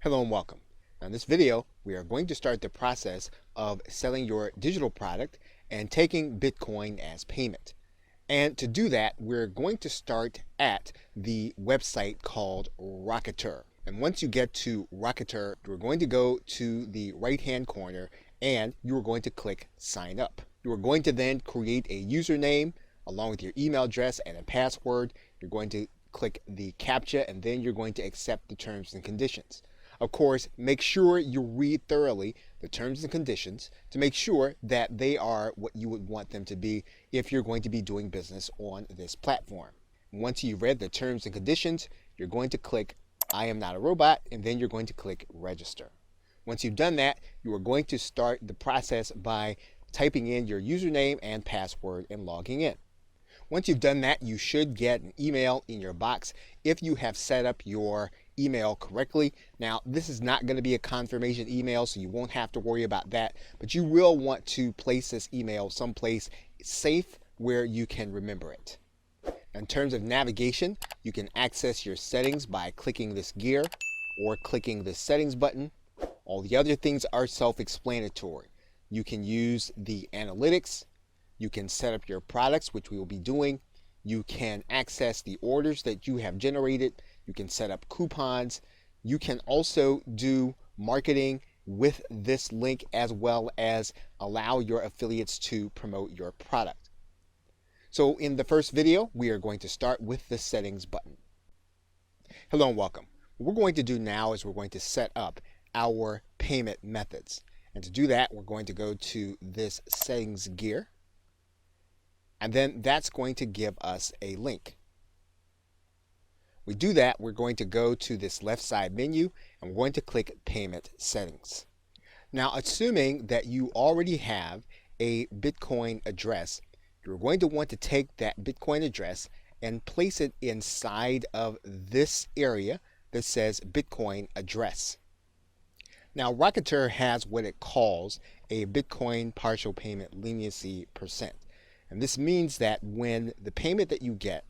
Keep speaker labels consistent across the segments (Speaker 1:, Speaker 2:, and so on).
Speaker 1: Hello and welcome. Now in this video, we are going to start the process of selling your digital product and taking Bitcoin as payment. And to do that, we're going to start at the website called Rocketer. And once you get to Rocketer, you're going to go to the right-hand corner and you're going to click Sign Up. You are going to then create a username along with your email address and a password. You're going to click the CAPTCHA and then you're going to accept the terms and conditions. Of course, make sure you read thoroughly the terms and conditions to make sure that they are what you would want them to be if you're going to be doing business on this platform. Once you've read the terms and conditions, you're going to click I am not a robot, and then you're going to click register. Once you've done that, you are going to start the process by typing in your username and password and logging in. Once you've done that, you should get an email in your box if you have set up your email correctly. Now, this is not going to be a confirmation email, so you won't have to worry about that, but you will want to place this email someplace safe where you can remember it. In terms of navigation, you can access your settings by clicking this gear or clicking the settings button. All the other things are self-explanatory. You can use the analytics. You can set up your products, which we will be doing. You can access the orders that you have generated. You can set up coupons. You can also do marketing with this link as well as allow your affiliates to promote your product. So in the first video, we are going to start with the settings button. Hello and welcome. What we're going to do now is we're going to set up our payment methods. And to do that, we're going to go to this settings gear. And then that's going to give us a link. We do that, we're going to go to this left side menu and we're going to click Payment Settings. Now, assuming that you already have a Bitcoin address, you're going to want to take that Bitcoin address and place it inside of this area that says Bitcoin address. Now, Rocketer has what it calls a Bitcoin partial payment leniency percent. And this means that when the payment that you get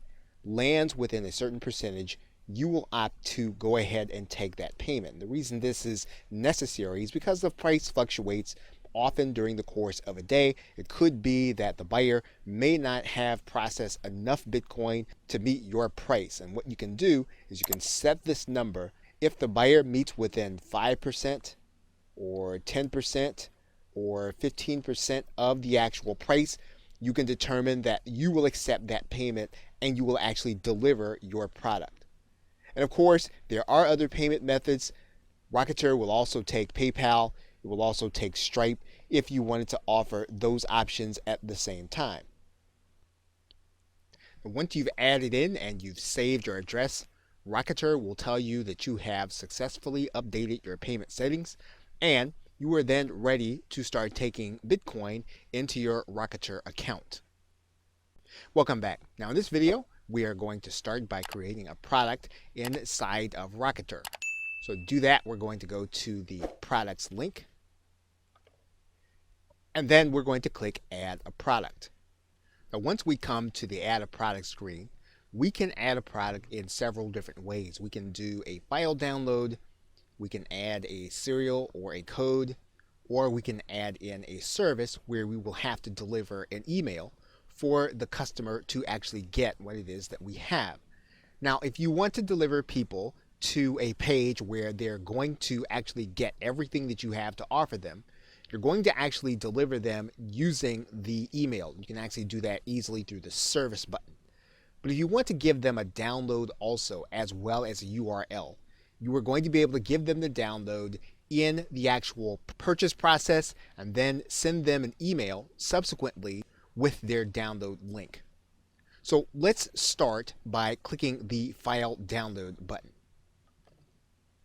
Speaker 1: lands within a certain percentage, you will opt to go ahead and take that payment. The reason this is necessary is because the price fluctuates often during the course of a day. It could be that the buyer may not have processed enough Bitcoin to meet your price. And what you can do is you can set this number. If the buyer meets within 5% or 10% or 15% of the actual price, you can determine that you will accept that payment and you will actually deliver your product. And of course, there are other payment methods. Rocketer will also take PayPal. It will also take Stripe if you wanted to offer those options at the same time. And once you've added in and you've saved your address, Rocketer will tell you that you have successfully updated your payment settings and you are then ready to start taking Bitcoin into your Rocketer account. Welcome back. Now in this video, we are going to start by creating a product inside of Rocketer. So to do that, we're going to go to the products link. And then we're going to click Add a Product. Now once we come to the Add a Product screen, we can add a product in several different ways. We can do a file download. We can add a serial or a code, or we can add in a service where we will have to deliver an email for the customer to actually get what it is that we have. Now, if you want to deliver people to a page where they're going to actually get everything that you have to offer them, you're going to actually deliver them using the email. You can actually do that easily through the service button. But if you want to give them a download also, as well as a URL, you are going to be able to give them the download in the actual purchase process and then send them an email subsequently with their download link. So let's start by clicking the File Download button.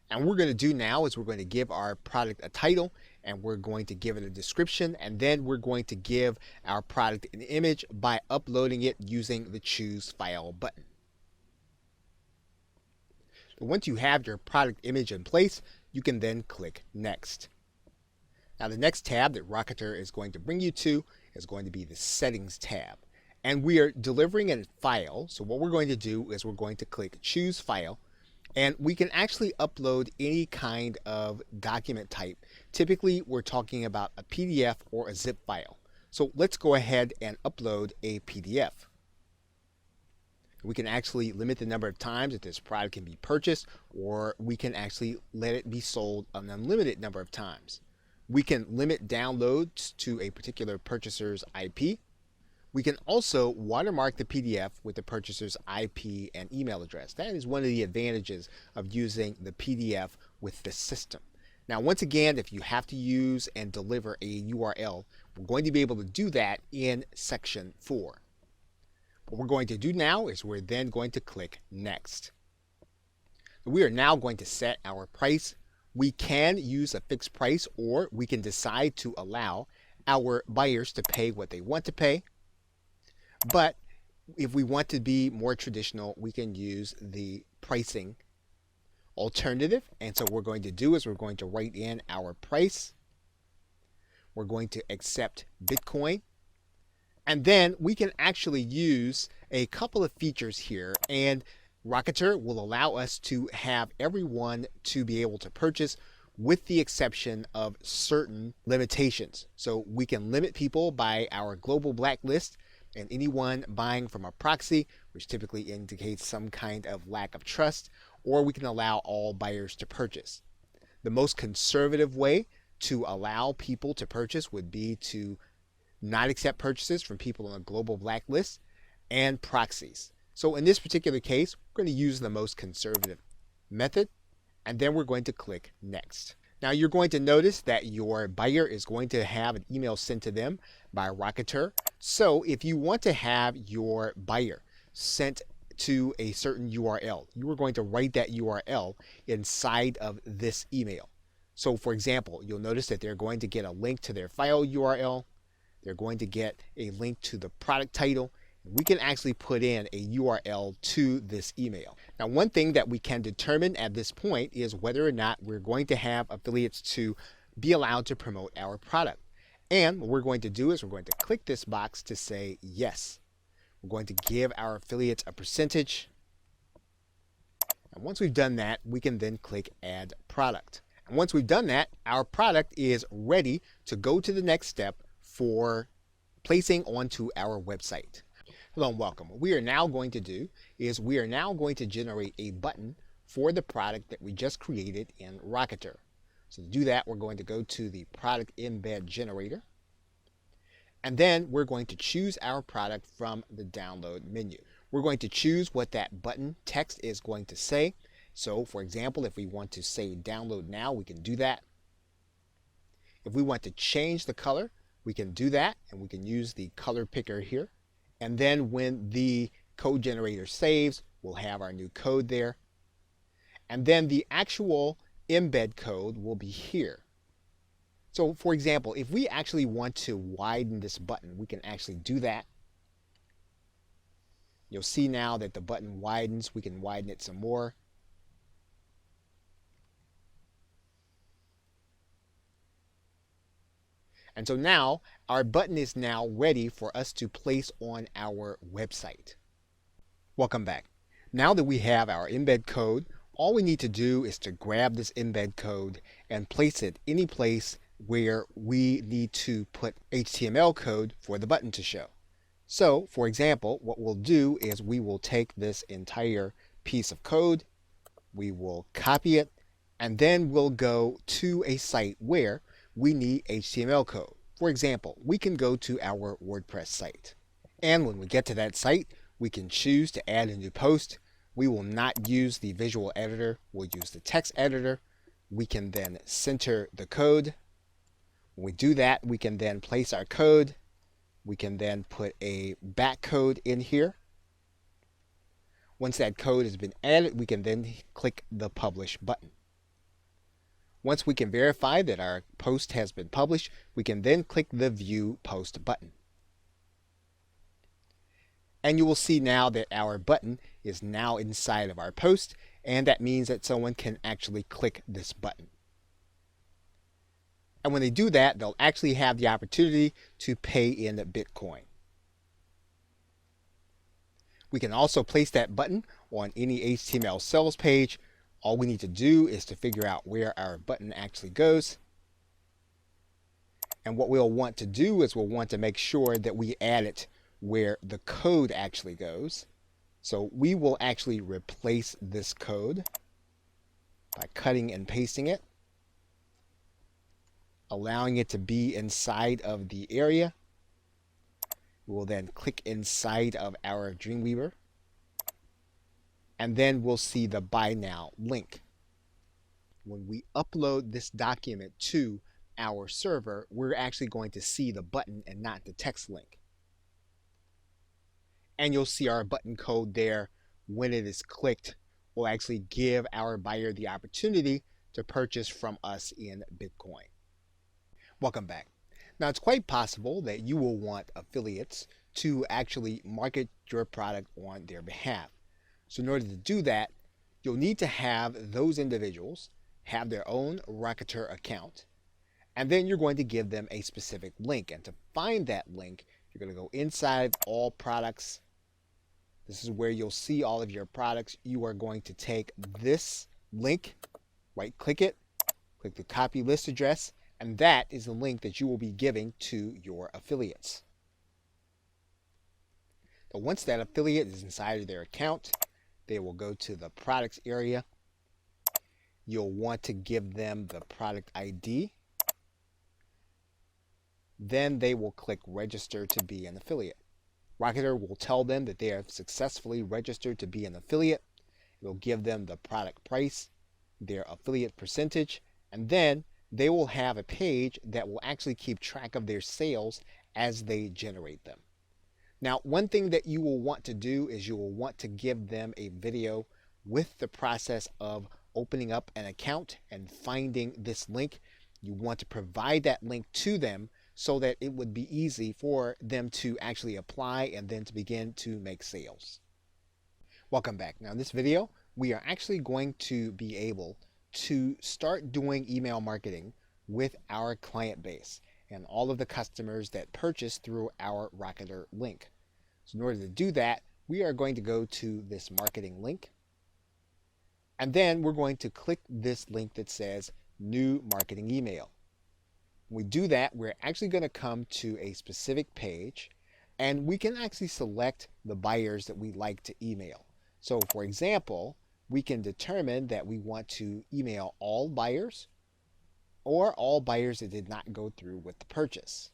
Speaker 1: And what we're going to do now is we're going to give our product a title and we're going to give it a description, and then we're going to give our product an image by uploading it using the Choose File button. Once you have your product image in place, you can then click Next. Now the next tab that Rocketer is going to bring you to is going to be the Settings tab. And we are delivering a file, so what we're going to do is we're going to click Choose File. And we can actually upload any kind of document type. Typically, we're talking about a PDF or a zip file. So let's go ahead and upload a PDF. We can actually limit the number of times that this product can be purchased, or we can actually let it be sold an unlimited number of times. We can limit downloads to a particular purchaser's IP. We can also watermark the PDF with the purchaser's IP and email address. That is one of the advantages of using the PDF with the system. Now, once again, if you have to use and deliver a URL, we're going to be able to do that in section 4. What we're going to do now is we're then going to click Next. We are now going to set our price. We can use a fixed price, or we can decide to allow our buyers to pay what they want to pay. But if we want to be more traditional, we can use the pricing alternative. And so what we're going to do is we're going to write in our price. We're going to accept Bitcoin. And then we can actually use a couple of features here, and Rocketer will allow us to have everyone to be able to purchase with the exception of certain limitations. So we can limit people by our global blacklist, and anyone buying from a proxy, which typically indicates some kind of lack of trust, or we can allow all buyers to purchase. The most conservative way to allow people to purchase would be to not accept purchases from people on a global blacklist and proxies. So in this particular case, we're going to use the most conservative method, and then we're going to click Next. Now you're going to notice that your buyer is going to have an email sent to them by Rocketer. So if you want to have your buyer sent to a certain URL, you are going to write that URL inside of this email. So for example, you'll notice that they're going to get a link to their file URL. They're going to get a link to the product title. We can actually put in a URL to this email. Now, one thing that we can determine at this point is whether or not we're going to have affiliates to be allowed to promote our product. And what we're going to do is we're going to click this box to say yes. We're going to give our affiliates a percentage. And once we've done that, we can then click Add Product. And once we've done that, our product is ready to go to the next step for placing onto our website. Hello and welcome. What we are now going to do is we are now going to generate a button for the product that we just created in Rocketer. So to do that, we're going to go to the product embed generator, and then we're going to choose our product from the download menu. We're going to choose what that button text is going to say. So for example, if we want to say download now, we can do that. If we want to change the color, we can do that, and we can use the color picker here. And then when the code generator saves, we'll have our new code there. And then the actual embed code will be here. So for example, if we actually want to widen this button, we can actually do that. You'll see now that the button widens. We can widen it some more. And so now our button is now ready for us to place on our website. Welcome back. Now that we have our embed code, all we need to do is to grab this embed code and place it any place where we need to put HTML code for the button to show. So for example, what we'll do is we will take this entire piece of code, we will copy it, and then we'll go to a site where we need HTML code. For example, we can go to our WordPress site. And when we get to that site, we can choose to add a new post. We will not use the visual editor. We'll use the text editor. We can then center the code. When we do that, we can then place our code. We can then put a back code in here. Once that code has been added, we can then click the Publish button. Once we can verify that our post has been published, we can then click the View Post button. And you will see now that our button is now inside of our post, and that means that someone can actually click this button. And when they do that, they'll actually have the opportunity to pay in Bitcoin. We can also place that button on any HTML sales page All we need to do is to figure out where our button actually goes. And what we'll want to do is we'll want to make sure that we add it where the code actually goes. So we will actually replace this code by cutting and pasting it, allowing it to be inside of the area. We will then click inside of our Dreamweaver, and then we'll see the Buy Now link. When we upload this document to our server, we're actually going to see the button and not the text link. And you'll see our button code there. When it is clicked, will actually give our buyer the opportunity to purchase from us in Bitcoin. Welcome back. Now, it's quite possible that you will want affiliates to actually market your product on their behalf. So in order to do that, you'll need to have those individuals have their own Rocketer account, and then you're going to give them a specific link. And to find that link, you're going to go inside All Products. This is where you'll see all of your products. You are going to take this link, right-click it, click the copy list address, and that is the link that you will be giving to your affiliates. So once that affiliate is inside of their account, they will go to the products area. You'll want to give them the product ID. Then they will click register to be an affiliate. Rocketer will tell them that they have successfully registered to be an affiliate. It will give them the product price, their affiliate percentage, and then they will have a page that will actually keep track of their sales as they generate them. Now, one thing that you will want to do is you will want to give them a video with the process of opening up an account and finding this link. You want to provide that link to them so that it would be easy for them to actually apply and then to begin to make sales. Welcome back. Now in this video, we are actually going to be able to start doing email marketing with our client base and all of the customers that purchase through our Rocketer link. So in order to do that, we are going to go to this marketing link, and then we're going to click this link that says New Marketing Email. When we do that, we're actually going to come to a specific page, and we can actually select the buyers that we'd like to email. So for example, we can determine that we want to email all buyers or all buyers that did not go through with the purchase.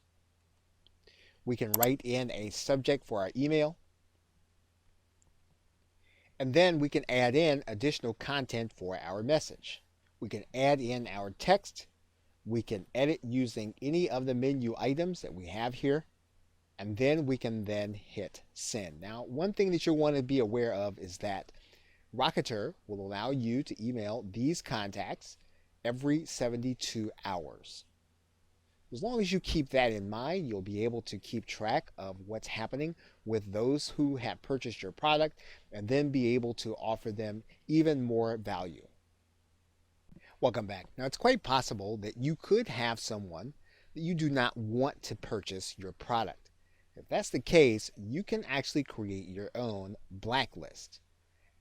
Speaker 1: We can write in a subject for our email, and then we can add in additional content for our message. We can add in our text. We can edit using any of the menu items that we have here, and then we can then hit send. Now, one thing that you'll want to be aware of is that Rocketer will allow you to email these contacts every 72 hours. As long as you keep that in mind, you'll be able to keep track of what's happening with those who have purchased your product and then be able to offer them even more value. Welcome back. Now, it's quite possible that you could have someone that you do not want to purchase your product. If that's the case, you can actually create your own blacklist.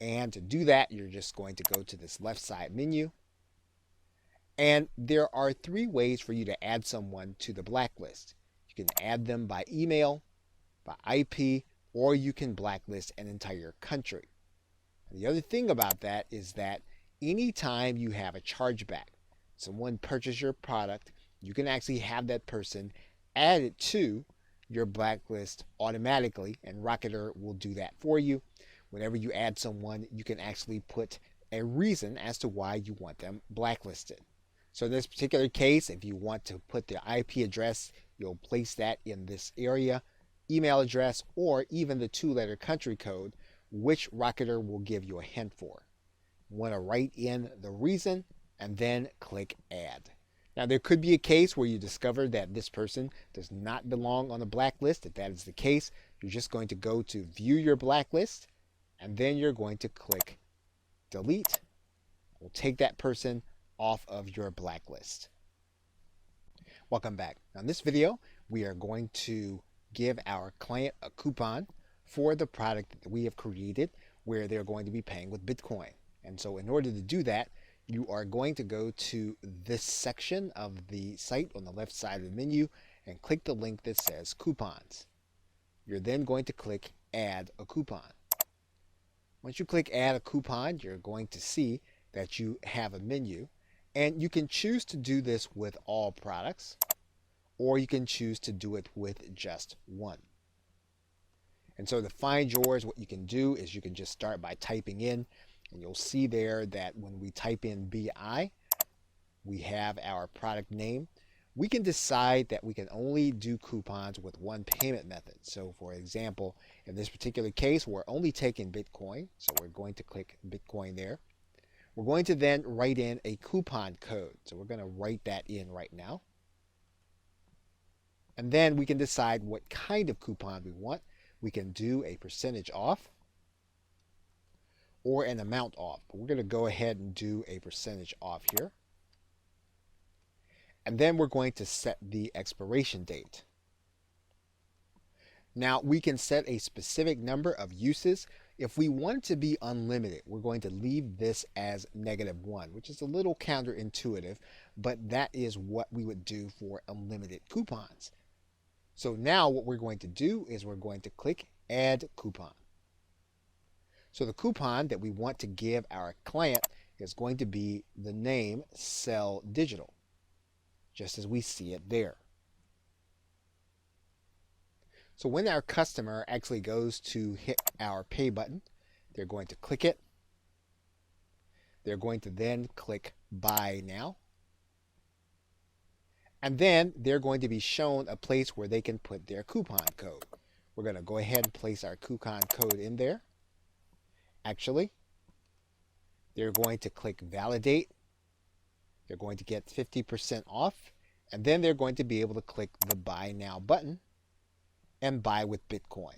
Speaker 1: And to do that, you're just going to go to this left side menu. And there are 3 ways for you to add someone to the blacklist. You can add them by email, by IP, or you can blacklist an entire country. And the other thing about that is that anytime you have a chargeback, someone purchased your product, you can actually have that person added to your blacklist automatically, and Rocketer will do that for you. Whenever you add someone, you can actually put a reason as to why you want them blacklisted. So in this particular case, if you want to put their IP address, you'll place that in this area, email address, or even the 2-letter country code, which Rocketer will give you a hint for. You want to write in the reason and then click add. Now, there could be a case where you discover that this person does not belong on the blacklist. If that is the case, you're just going to go to view your blacklist, and then you're going to click delete. We'll take that person off of your blacklist. Welcome back. Now in this video, we are going to give our client a coupon for the product that we have created where they're going to be paying with Bitcoin. And so in order to do that, you are going to go to this section of the site on the left side of the menu and click the link that says coupons. You're then going to click add a coupon. Once you click add a coupon, you're going to see that you have a menu, and you can choose to do this with all products, or you can choose to do it with just one. And so to find yours, what you can do is you can just start by typing in, and you'll see there that when we type in BI, we have our product name. We can decide that we can only do coupons with one payment method. So for example, in this particular case, we're only taking Bitcoin. So we're going to click Bitcoin there. We're going to then write in a coupon code. So we're going to write that in right now. And then we can decide what kind of coupon we want. We can do a percentage off or an amount off. But we're going to go ahead and do a percentage off here. And then we're going to set the expiration date. Now we can set a specific number of uses. If we want it to be unlimited, we're going to leave this as -1, which is a little counterintuitive, but that is what we would do for unlimited coupons. So now what we're going to do is we're going to click add coupon. So the coupon that we want to give our client is going to be the name Sell Digital, just as we see it there. So when our customer actually goes to hit our pay button, they're going to click it. They're going to then click buy now. And then they're going to be shown a place where they can put their coupon code. We're going to go ahead and place our coupon code in there. Actually, they're going to click validate. They're going to get 50% off, and then they're going to be able to click the buy now button and buy with Bitcoin.